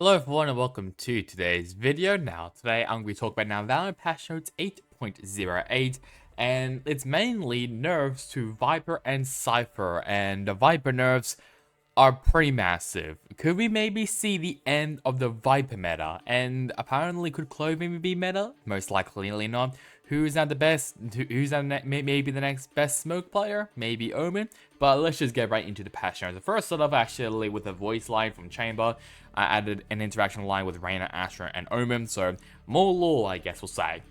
Hello everyone and welcome to today's video. Today I'm going to be talking about Valorant patch notes 8.08, and it's mainly nerfs to Viper and Cypher, and the Viper nerfs are pretty massive. Could we maybe see the end of the Viper meta? And apparently could Clove maybe be meta? Most likely not. Who's now the best? Who's now maybe the next best smoke player? Maybe Omen. But let's just get right into the patch notes. The first start off actually with a voice line from Chamber. I added an interaction line with Reyna, Astra, and Omen. So more lore, I guess we'll say.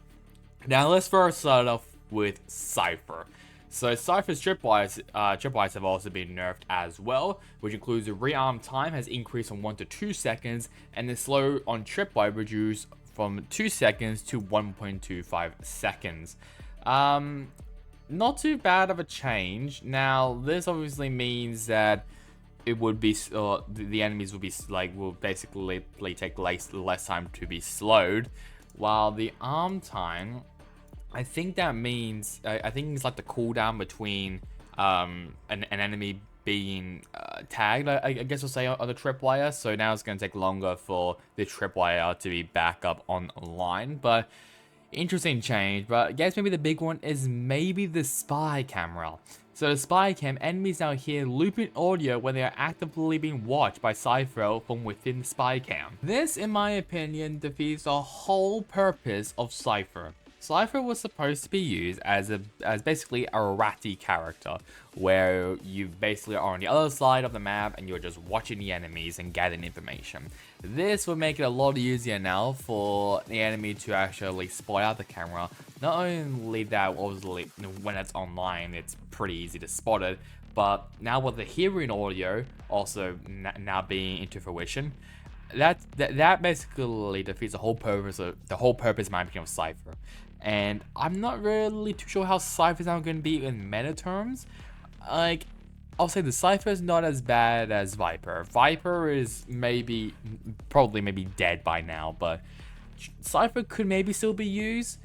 Now let's first start off with Cypher. So Cypher's tripwires have also been nerfed as well, which includes the rearm time has increased from 1 to 2 seconds, and the slow on tripwire reduced from 2 seconds to 1.25 seconds. Not too bad of a change. Now this obviously means that it would be the enemies will be will basically take less time to be slowed, while the arm time, I think that means I think it's like the cooldown between an enemy being tagged, I guess we'll say, on the tripwire. So now it's going to take longer for the tripwire to be back up online. But interesting change. But I guess maybe the big one is maybe the spy camera. So the spy cam, enemies now hear looping audio when they are actively being watched by Cypher from within the spy cam. This, in my opinion, defeats the whole purpose of Cypher. Cypher was supposed to be used as basically a ratty character, where you basically are on the other side of the map and you're just watching the enemies and gathering information. This will make it a lot easier now for the enemy to actually spot out the camera. Not only that, obviously, when it's online, it's pretty easy to spot it, but now with the hearing audio also now being into fruition, that basically defeats the whole purpose in my opinion, of Cypher. And I'm not really too sure how Cypher's now going to be in meta terms. Like, I'll say the Cypher is not as bad as Viper. Viper is probably dead by now, but Cypher could maybe still be used.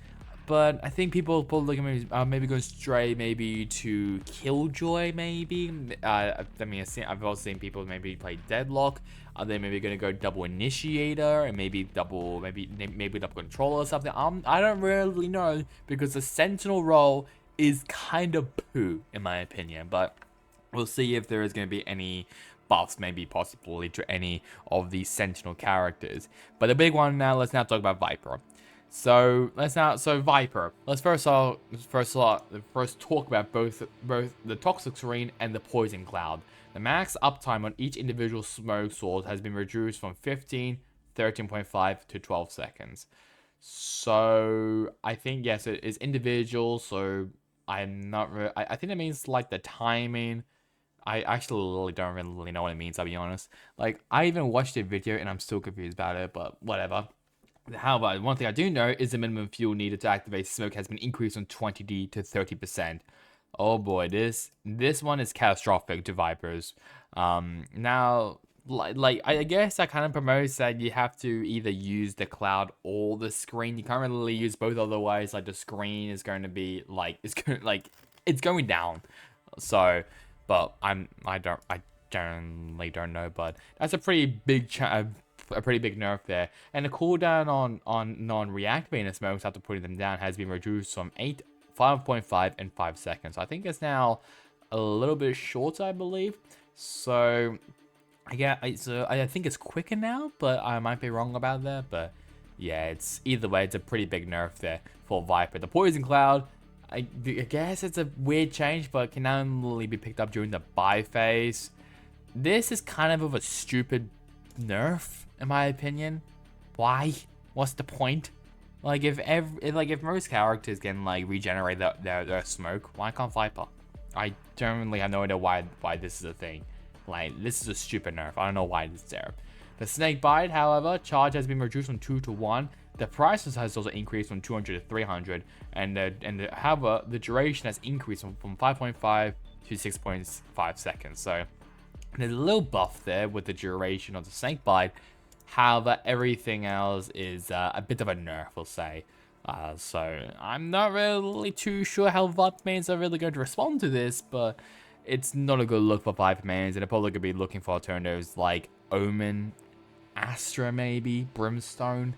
But I think people probably maybe going stray maybe to Killjoy maybe. I mean, I've also seen people maybe play Deadlock. Are they maybe going to go double Initiator and maybe double Controller or something? I don't really know, because the Sentinel role is kind of poo in my opinion. But we'll see if there is going to be any buffs, maybe possibly, to any of these Sentinel characters. But the big one now, let's now talk about Viper. So Viper. Let's first talk about both the Toxic Screen and the Poison Cloud. The max uptime on each individual smoke sword has been reduced from 15, 13.5 to 12 seconds. So I think, yes, it is individual. So I'm not really. I think that means like the timing. I actually really don't really know what it means, I'll be honest. Like, I even watched a video and I'm still confused about it, but whatever. However, one thing I do know is the minimum fuel needed to activate smoke has been increased from 20D to 30%. Oh boy, this one is catastrophic to Vipers. Now, like I guess that kind of promotes that you have to either use the cloud or the screen. You can't really use both, otherwise like the screen is going to be it's going down. So, but I generally don't know, but that's a pretty big nerf there. And the cooldown on non-reactivating smokes after putting them down has been reduced from 5.5 and 5 seconds. I think it's now a little bit shorter, I believe. So I think it's quicker now, but I might be wrong about that. But yeah, it's either way, it's a pretty big nerf there for Viper. The Poison Cloud, I guess it's a weird change, but can only be picked up during the buy phase. This is kind of a stupid nerf, in my opinion. Why? What's the point? Like, if most characters can regenerate their smoke, why can't Viper? I generally have no idea why this is a thing. Like, this is a stupid nerf. I don't know why it's there. The Snake Bite, however, charge has been reduced from 2 to 1. The price has also increased from 200 to 300, however, the duration has increased from 5.5 to 6.5 seconds. So there's a little buff there with the duration of the Snake Bite. However, everything else is a bit of a nerf, we'll say. So I'm not really too sure how Viper mains are really going to respond to this, but it's not a good look for Viper mains, and they're probably going to be looking for alternatives like Omen Astra maybe, Brimstone.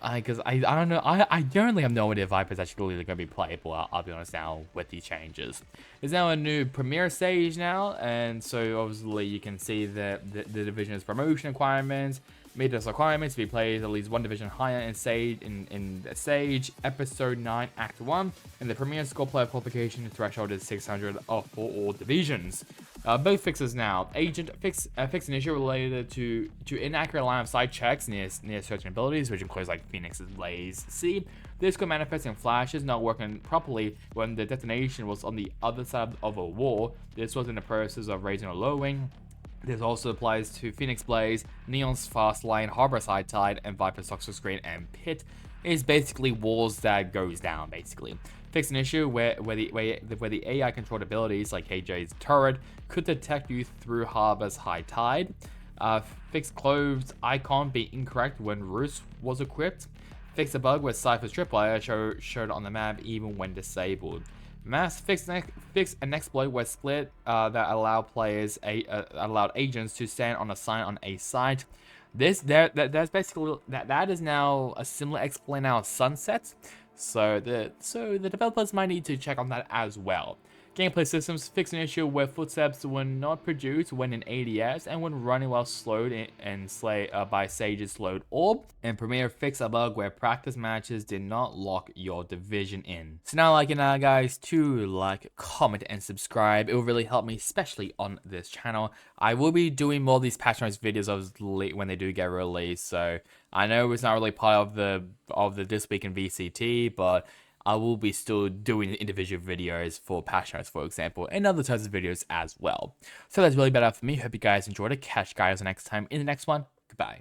Because I don't know, I generally have no idea if Viper's actually going to be playable, I'll be honest now, with these changes. There's now a new Premier stage now, and so obviously you can see that the division's promotion requirements, Meter's requirements to be played at least one division higher in Sage, Episode 9, Act 1, and the Premier Score player qualification threshold is 600 for all divisions. Both fixes now. Agent fix an issue related to inaccurate line of sight checks near certain abilities, which includes like Phoenix's Blaze C. This could manifest in flashes not working properly when the detonation was on the other side of a wall. This was in the process of raising or lowering. This also applies to Phoenix Blaze, Neon's Fast Lane, Harbor's High Tide, and Viper's Toxic Screen and Pit. Is basically walls that goes down basically. Fix an issue where the AI controlled abilities like KJ's turret could detect you through Harbor's High Tide. Fix Clove's icon be incorrect when Roost was equipped. Fix a bug where Cypher's tripwire showed on the map even when disabled. Fix an exploit where split that allowed agents to stand on a sign on a site. That's basically that is now a similar exploit now Sunset. So the developers might need to check on that as well. Gameplay systems fix an issue where footsteps were not produced when in ADS and when running while slowed by Sage's slowed orb. And Premiere fix a bug where practice matches did not lock your division in. So now guys, to like, comment, and subscribe. It will really help me, especially on this channel. I will be doing more of these patch notes videos when they do get released. So I know it's not really part of the This Week in VCT, but I will be still doing individual videos for patch notes, for example, and other types of videos as well. So that's really about it for me. Hope you guys enjoyed it. Catch you guys next time in the next one. Goodbye.